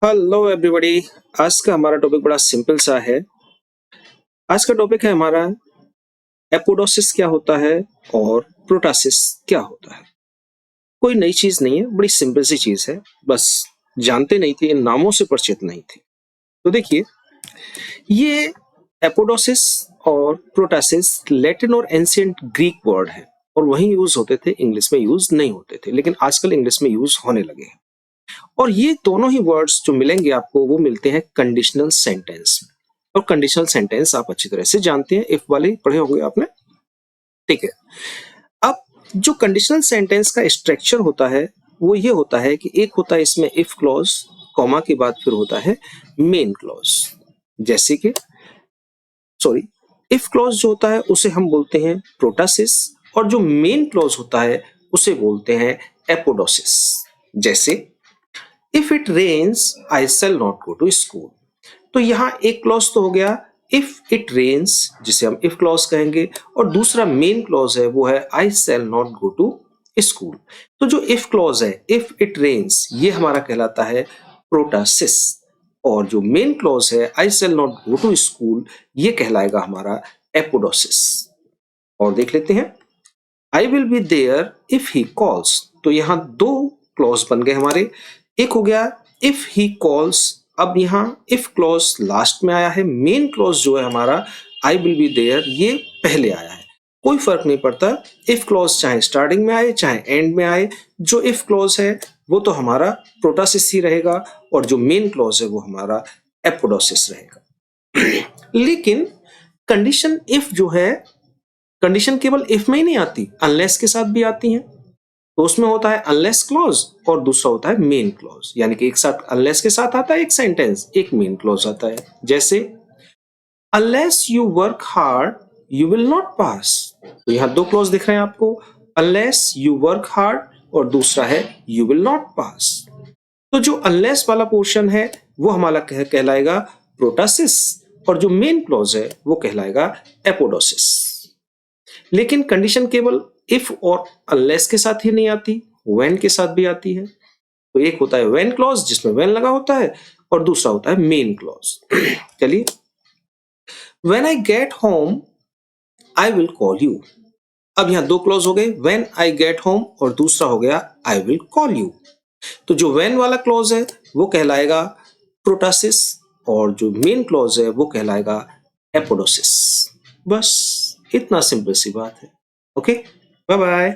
Hello everybody. आज का हमारा टॉपिक बड़ा सिंपल सा है। आज का टॉपिक है हमारा एपोडोसिस क्या होता है और प्रोटासिस क्या होता है। कोई नई चीज नहीं है, बड़ी सिंपल सी चीज है, बस जानते नहीं थे, इन नामों से परिचित नहीं थे। तो देखिए, ये एपोडोसिस और प्रोटासिस लैटिन और एंशिएंट ग्रीक वर्ड है और वहीं यूज होते थे, इंग्लिश में यूज नहीं होते थे, लेकिन आजकल इंग्लिश में यूज होने लगे हैं। और ये दोनों ही वर्ड्स जो मिलेंगे आपको वो मिलते हैं कंडीशनल सेंटेंस में। और कंडीशनल सेंटेंस आप अच्छी तरह से जानते हैं, इफ वाले पढ़े होंगे आपने, ठीक है। अब जो कंडीशनल सेंटेंस का स्ट्रक्चर होता है वो ये होता है कि एक होता है इसमें इफ क्लॉज, कॉमा के बाद फिर होता है मेन क्लॉज। जैसे कि इफ क्लॉज जो होता है उसे हम बोलते हैं प्रोटासिस और जो मेन क्लॉज होता है उसे बोलते हैं एपोडोसिस। जैसे if it rains I shall not go to school. तो यहां एक क्लॉज तो हो गया इफ इट रेन्स, जिसे हम इफ क्लॉज कहेंगे, और दूसरा मेन क्लॉज है वो है I shall not go to school. तो जो इफ क्लॉज है इफ इट रेन्स, ये हमारा कहलाता है प्रोटासिस, और जो मेन क्लॉज है I shall not go to school, ये कहलाएगा हमारा एपोडोसिस। और देख लेते हैं, I will be there if he calls. तो यहां दो क्लॉज बन गए हमारे। एक हो गया इफ ही कॉल्स, अब यहां इफ क्लॉज लास्ट में आया है, मेन क्लॉज जो है हमारा आई विल बी देयर ये पहले आया है। कोई फर्क नहीं पड़ता, इफ क्लॉज चाहे स्टार्टिंग में आए चाहे एंड में आए, जो इफ क्लॉज है वो तो हमारा प्रोटासिस ही रहेगा और जो मेन क्लॉज है वो हमारा एपोडोसिस रहेगा। लेकिन कंडीशन इफ जो है, कंडीशन केवल इफ में ही नहीं आती, अनलेस के साथ भी आती है। तो उसमें होता है अनलेस क्लॉज और दूसरा होता है मेन क्लॉज, यानी कि एक साथ अनलेस के साथ आता है एक सेंटेंस, एक मेन क्लॉज आता है। जैसे unless you work hard you will not pass. तो यहां दो क्लॉज दिख रहे हैं आपको, अनलेस यू वर्क हार्ड और दूसरा है यू विल नॉट पास। तो जो अनलेस वाला पोर्शन है वो हमारा कहलाएगा प्रोटासिस और जो मेन क्लॉज है वो कहलाएगा एपोडोसिस। लेकिन कंडीशन केवल इफ और अनलेस के साथ ही नहीं आती, व्हेन के साथ भी आती है। तो एक होता है व्हेन क्लॉज जिसमें व्हेन लगा होता है और दूसरा होता है मेन क्लॉज। चलिए, when I get home I will call you. अब यहां दो क्लॉज हो गए, व्हेन आई गेट होम और दूसरा हो गया आई विल कॉल यू। तो जो व्हेन वाला क्लॉज है वो कहलाएगा प्रोटासिस और जो मेन क्लॉज है वो कहलाएगा एपोडोसिस। बस इतना सिंपल सी बात है। Okay, bye bye.